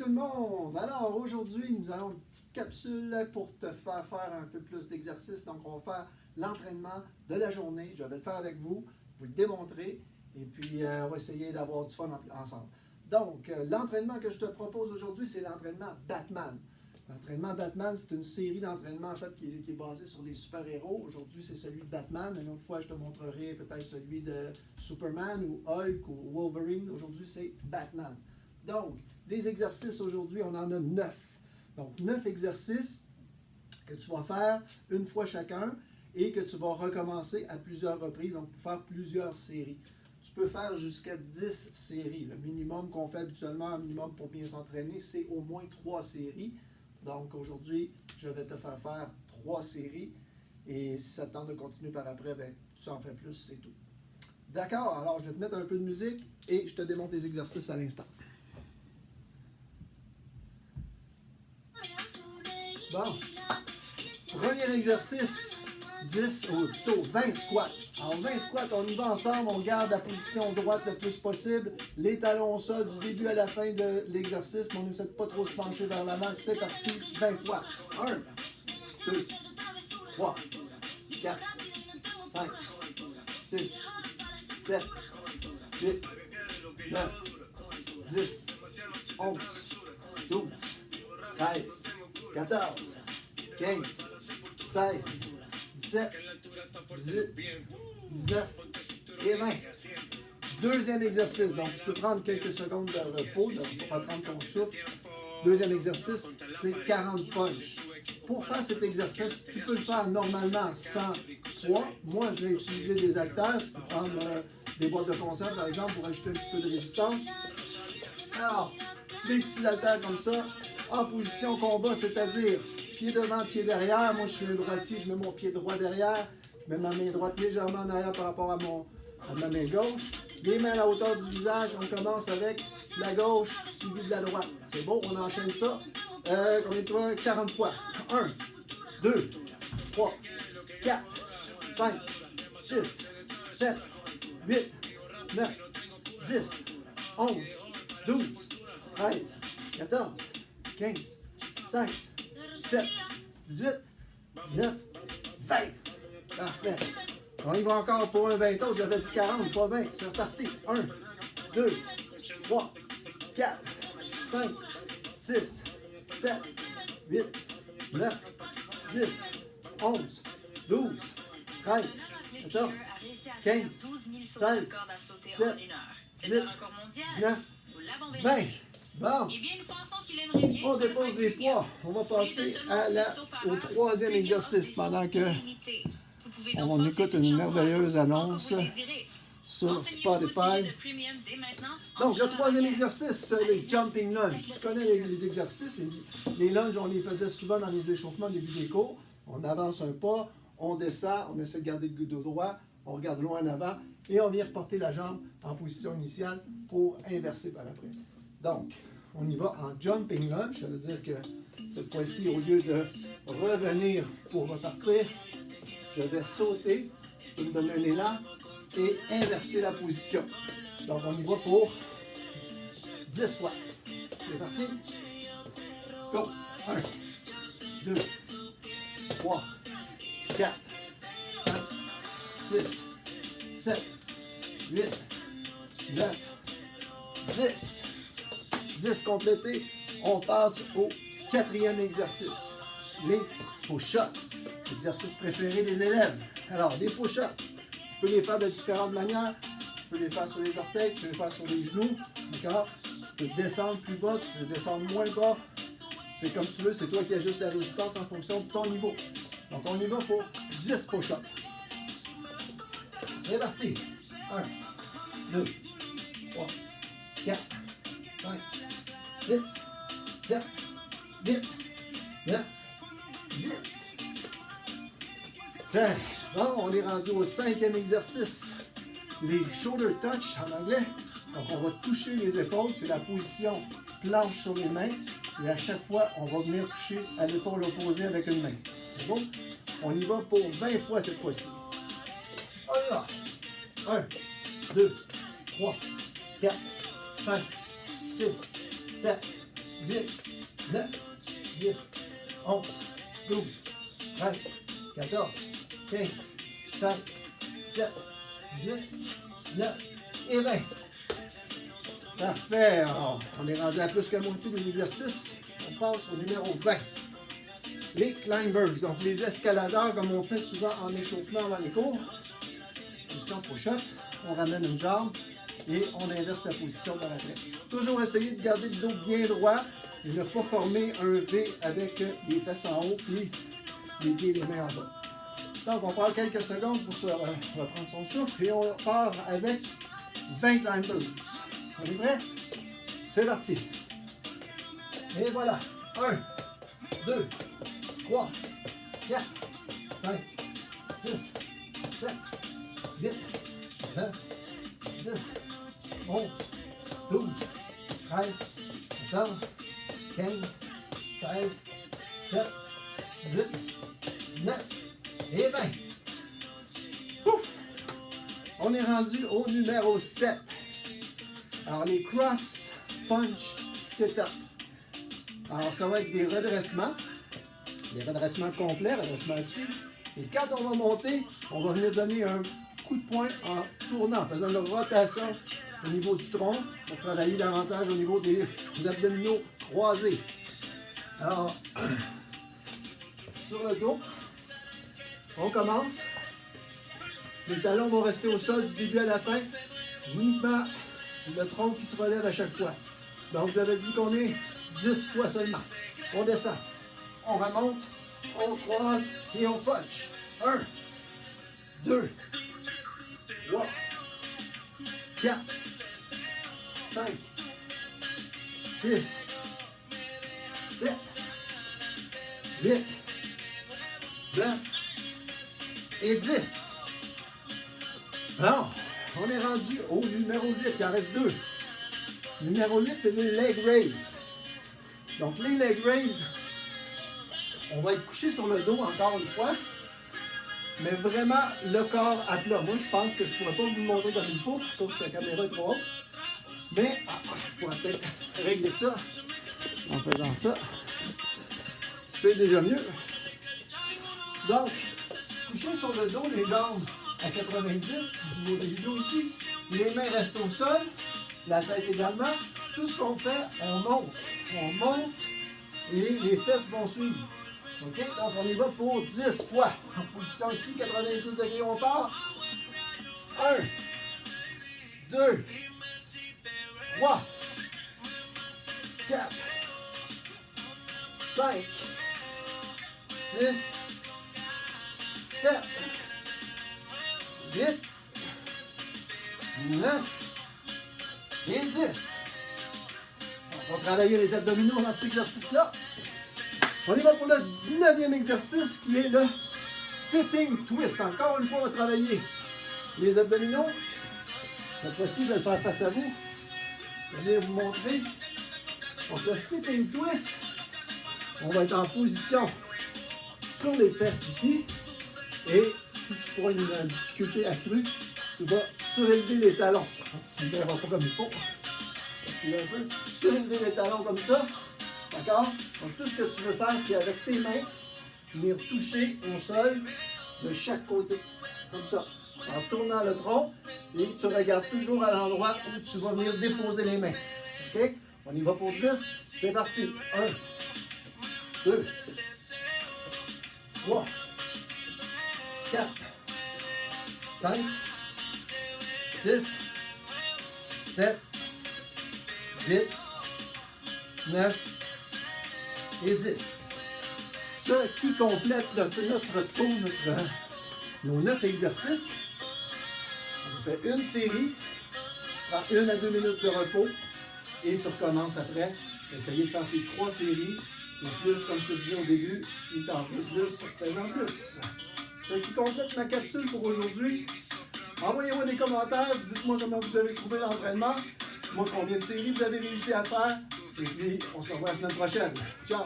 tout le monde! Alors aujourd'hui, nous avons une petite capsule pour te faire faire un peu plus d'exercice. Donc on va faire l'entraînement de la journée. Je vais le faire avec vous, vous le démontrer et puis on va essayer d'avoir du fun ensemble. Donc l'entraînement que je te propose aujourd'hui, c'est l'entraînement Batman. L'entraînement Batman, c'est une série d'entraînements en fait qui est basée sur les super-héros. Aujourd'hui, c'est celui de Batman. Une autre fois, je te montrerai peut-être celui de Superman ou Hulk ou Wolverine. Aujourd'hui, c'est Batman. Donc, des exercices aujourd'hui, on en a 9. Donc, 9 exercices que tu vas faire une fois chacun et que tu vas recommencer à plusieurs reprises, donc pour faire plusieurs séries. Tu peux faire jusqu'à 10 séries. Le minimum qu'on fait habituellement, un minimum pour bien s'entraîner, c'est au moins 3 séries. Donc, aujourd'hui, je vais te faire faire 3 séries. Et si ça te tente de continuer par après, ben, tu en fais plus, c'est tout. D'accord, alors je vais te mettre un peu de musique et je te démontre les exercices à l'instant. Bon, premier exercice, 10 ou plutôt 20 squats. En 20 squats, on y va ensemble, on garde la position droite le plus possible, les talons au sol du début à la fin de l'exercice, mais on essaie de pas trop se pencher vers l'avant. C'est parti, 20 fois. 1, 2, 3, 4, 5, 6, 7, 8, 9, 10, 11, 12, 13, 14, 15, 16, 17, 18, 19 et 20. Deuxième exercice. Donc, tu peux prendre quelques secondes de repos, pour pas prendre ton souffle. Deuxième exercice, c'est 40 punches. Pour faire cet exercice, tu peux le faire normalement sans poids. Moi, je vais utiliser des haltères. Tu peux prendre des boîtes de conserve, par exemple, pour ajouter un petit peu de résistance. Alors, des petits haltères comme ça, en position combat, c'est-à-dire pied devant, pied derrière. Moi, je suis un droitier, je mets mon pied droit derrière. Je mets ma main droite légèrement en arrière par rapport à ma main gauche. Les mains à la hauteur du visage. On commence avec la gauche suivie de la droite. C'est bon, on enchaîne ça. Combien de fois? 40 fois. 1, 2, 3, 4, 5, 6, 7, 8, 9, 10, 11, 12, 13, 14, 15, 16, 17, 18, 19, 20. Parfait. On y va encore pour un 20 autres. J'avais dit 40, pas 20. C'est reparti. 1, 2, 3, 4, 5, 6, 7, 8, 9, 10, 11, 12, 13, 14, 15, 16, 17, 18, 19, 20. Bon, on dépose les poids. On va passer au troisième exercice pendant que on écoute une merveilleuse annonce sur Spotify. Donc, le troisième exercice, c'est les jumping lunges. Tu connais les exercices. Les lunges, on les faisait souvent dans les échauffements au début des cours. On avance un pas, on descend, on essaie de garder le dos droit, on regarde loin en avant et on vient reporter la jambe en position initiale pour inverser par après. Donc, on y va en jumping lunge. Ça veut dire que cette fois-ci, au lieu de revenir pour repartir, je vais sauter, je peux me donner un élan et inverser la position. Donc, on y va pour 10 fois. C'est parti. Go. 1, 2, 3, 4, 5, 6, 7, 8, 9, 10. 10 complétés. On passe au quatrième exercice. Les push-ups. L'exercice préféré des élèves. Alors, les push-ups, tu peux les faire de différentes manières. Tu peux les faire sur les orteils, tu peux les faire sur les genoux. D'accord? Tu peux descendre plus bas, tu peux descendre moins bas. C'est comme tu veux, c'est toi qui ajustes la résistance en fonction de ton niveau. Donc, on y va pour 10 push-ups. C'est parti. 1, 2, 3, 4, 5, 6, 7, 8, 9, 10. Bon, on est rendu au cinquième exercice. Les shoulder touch en anglais. Donc, on va toucher les épaules. C'est la position planche sur les mains. Et à chaque fois, on va venir toucher à l'épaule opposée avec une main. C'est bon? On y va pour 20 fois cette fois-ci. On y va. 1, 2, 3, 4, 5, 6, 7, 8, 9, 10, 11, 12, 13, 14, 15, 16, 17, 18, 19 et 20. Parfait. On est rendu à plus que la moitié de l'exercice. On passe au numéro 20. Les climbers, donc les escaladeurs, comme on fait souvent en échauffement dans les cours. Position push-up, on ramène une jambe et on inverse la position par après. Toujours essayer de garder le dos bien droit et ne pas former un V avec les fesses en haut et les pieds et les mains en bas. Donc on prend quelques secondes pour se reprendre son souffle et on part avec 20 climbers. On est prêt? C'est parti. Et voilà. 1, 2, 3, 4, 5, 6, 7, 8, 9, 10, 11, 12, 13, 14, 15, 16, 17, 18, 19 et 20. Ouf! On est rendu au numéro 7. Alors, les cross punch sit-up. Alors, ça va être des redressements complets, redressements assis. Et quand on va monter, on va venir donner un coup de poing en tournant, en faisant une rotation au niveau du tronc pour travailler davantage au niveau des abdominaux croisés. Alors, sur le dos, on commence. Les talons vont rester au sol du début à la fin. Uniquement le tronc qui se relève à chaque fois. Donc, vous avez dit qu'on est 10 fois seulement. On descend, on remonte, on croise et on punch. 1, 2, 3, 4, 5, 6, 7, 8, 9 et 10. Alors, on est rendu au numéro 8, il en reste 2. Numéro 8, c'est les leg raises. Donc, les leg raises, on va être couché sur le dos encore une fois, mais vraiment le corps à plat. Moi, je pense que je ne pourrais pas vous le montrer comme il faut, sauf que la caméra est trop haute. Mais, je pourrais peut-être régler ça en faisant ça. C'est déjà mieux. Donc, couché sur le dos, les jambes à 90, au niveau des genoux ici, les mains restent au sol, la tête également. Tout ce qu'on fait, on monte et les fesses vont suivre. OK? Donc, on y va pour 10 fois. En position ici, 90 degrés, on part. 1, 2, 3, 4, 5, 6, 7, 8, 9 et 10. On va travailler les abdominaux dans cet exercice-là. On y va pour le 9e exercice qui est le sitting twist. Encore une fois, on va travailler les abdominaux. Cette fois-ci, je vais le faire face à vous. Je vais vous montrer. Donc, le sitting twist, on va être en position sur les fesses ici. Et si tu as une difficulté accrue, tu vas surélever les talons. Tu ne verras pas comme il faut. Tu vas un peu surélever les talons comme ça. D'accord? Donc, tout ce que tu veux faire, c'est avec tes mains, venir toucher au sol de chaque côté. Comme ça. En tournant le tronc, et tu regardes toujours à l'endroit où tu vas venir déposer les mains. OK? On y va pour 10. C'est parti. 1, 2, 3, 4, 5, 6, 7, 8, 9 et 10. Ce qui complète notre tour, nos 9 exercices. On fait une série, tu prends 1 à 2 minutes de repos et tu recommences après. Essayez de faire tes 3 séries. Et plus, comme je te disais au début, si tu en veux plus, fais-en plus. Ce qui complète ma capsule pour aujourd'hui. Envoyez-moi des commentaires, dites-moi comment vous avez trouvé l'entraînement. Dites-moi combien de séries vous avez réussi à faire. Et puis, on se revoit la semaine prochaine. Ciao!